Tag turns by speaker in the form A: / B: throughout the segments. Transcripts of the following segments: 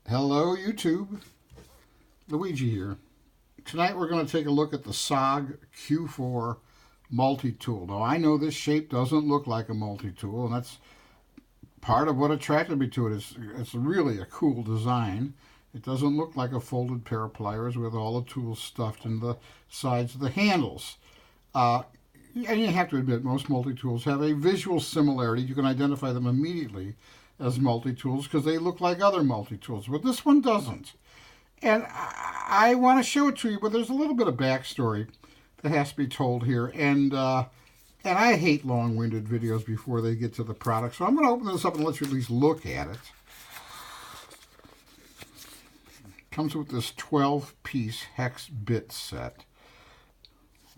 A: Hello YouTube, Luigi here. Tonight we're going to take a look at the Sog Q4 Multi-Tool. Now I know this shape doesn't look like a multi-tool, and that's part of what attracted me to it. It's really a cool design. It doesn't look like a folded pair of pliers with all the tools stuffed in the sides of the handles. And you have to admit, most multi-tools have a visual similarity. You can identify them immediately as multi-tools because they look like other multi-tools, but this one doesn't. And I want to show it to you, but there's a little bit of backstory that has to be told here. And I hate long-winded videos before they get to the product, so I'm going to open this up and let you at least look at it. It comes with this 12-piece hex bit set.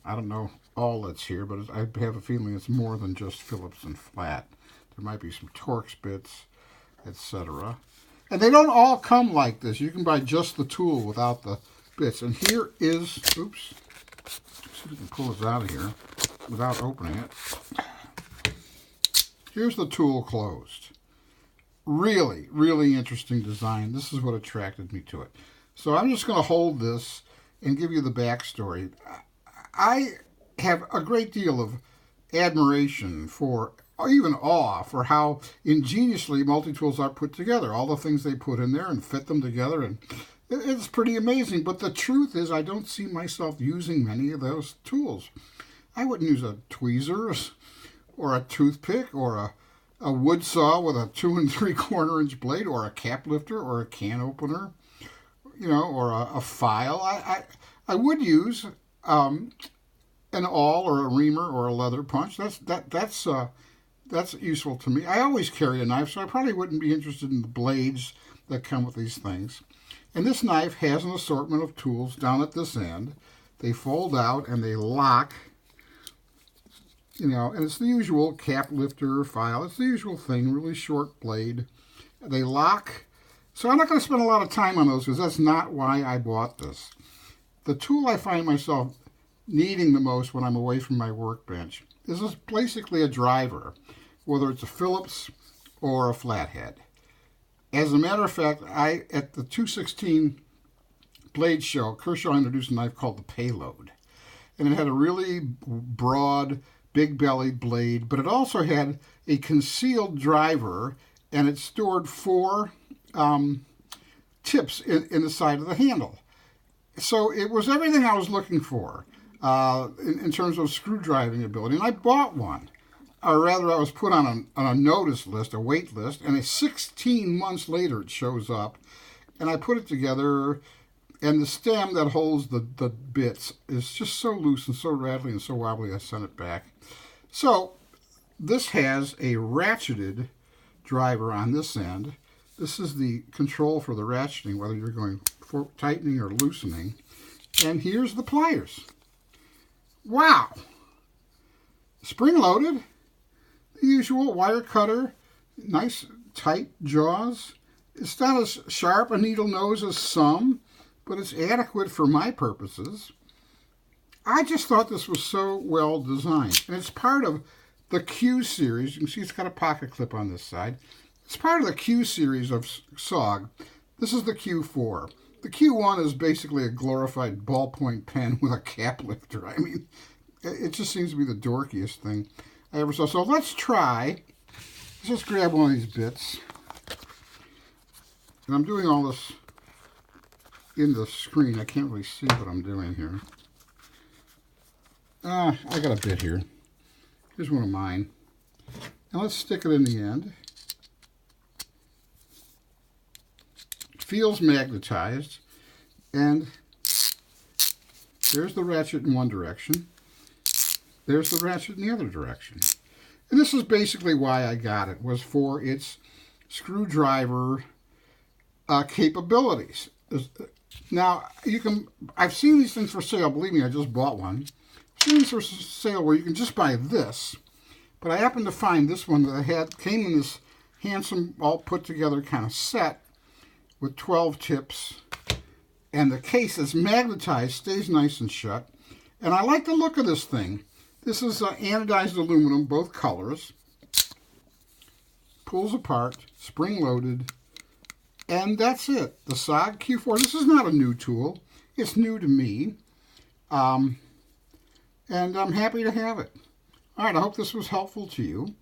A: I don't know all that's here, but I have a feeling it's more than just Phillips and flat. There might be some Torx bits, etc. And they don't all come like this. You can buy just the tool without the bits. And here is, oops, let's see if we can pull this out of here without opening it. Here's the tool closed. Really, really interesting design. This is what attracted me to it. So I'm just going to hold this and give you the backstory. I have a great deal of admiration for, or even awe, for how ingeniously multi-tools are put together. All the things they put in there and fit them together, and it's pretty amazing. But the truth is, I don't see myself using many of those tools. I wouldn't use a tweezers or a toothpick or a wood saw with a 2 3/4 inch blade, or a cap lifter or a can opener, or a file. I would use an awl or a reamer or a leather punch. That's useful to me. I always carry a knife, so I probably wouldn't be interested in the blades that come with these things. And this knife has an assortment of tools down at this end. They fold out and they lock, and it's the usual cap lifter file. It's the usual thing, really short blade. They lock. So I'm not going to spend a lot of time on those because that's not why I bought this. The tool I find myself needing the most when I'm away from my workbench is basically a driver, whether it's a Phillips or a flathead. As a matter of fact, at the 216 blade show, Kershaw introduced a knife called the Payload. And it had a really broad, big-bellied blade, but it also had a concealed driver, and it stored 4 tips in the side of the handle. So it was everything I was looking for in terms of screw driving ability. And I bought one. Or rather, I was put on a notice list, a wait list, and 16 months later it shows up. And I put it together, and the stem that holds the bits is just so loose and so rattly and so wobbly, I sent it back. So this has a ratcheted driver on this end. This is the control for the ratcheting, whether you're going for tightening or loosening. And here's the pliers. Wow! Spring-loaded, the usual wire cutter, nice tight jaws. It's not as sharp a needle nose as some, but it's adequate for my purposes. I just thought this was so well designed. And it's part of the Q series. You can see it's got a pocket clip on this side. It's part of the Q series of Sog. This is the Q4. The Q1 is basically a glorified ballpoint pen with a cap lifter. I mean, it just seems to be the dorkiest thing I ever saw. So let's try. Let's just grab one of these bits. And I'm doing all this in the screen. I can't really see what I'm doing here. I got a bit here. Here's one of mine. Now let's stick it in the end. Feels magnetized, and there's the ratchet in one direction, there's the ratchet in the other direction. And this is basically why I got it, was for its screwdriver capabilities. Now, I've seen these things for sale. Believe me, I just bought one. I've seen these for sale where you can just buy this, but I happened to find this one that came in this handsome, all put together kind of set with 12 tips, and the case is magnetized, stays nice and shut. And I like the look of this thing. This is anodized aluminum, both colors. Pulls apart, spring-loaded, And that's it. The Sog Q4. This is not a new tool. It's new to me. And I'm happy to have it. All right, I hope this was helpful to you.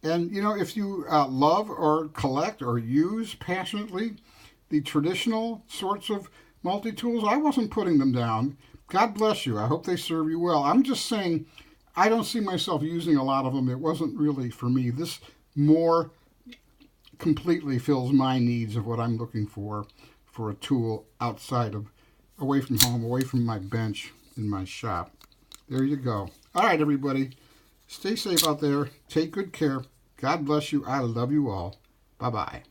A: And, you know, if you love or collect or use passionately the traditional sorts of multi-tools, I wasn't putting them down. God bless you. I hope they serve you well. I'm just saying I don't see myself using a lot of them. It wasn't really for me. This more completely fills my needs of what I'm looking for a tool outside of, away from home, away from my bench in my shop. There you go. All right, everybody. Stay safe out there. Take good care. God bless you. I love you all. Bye-bye.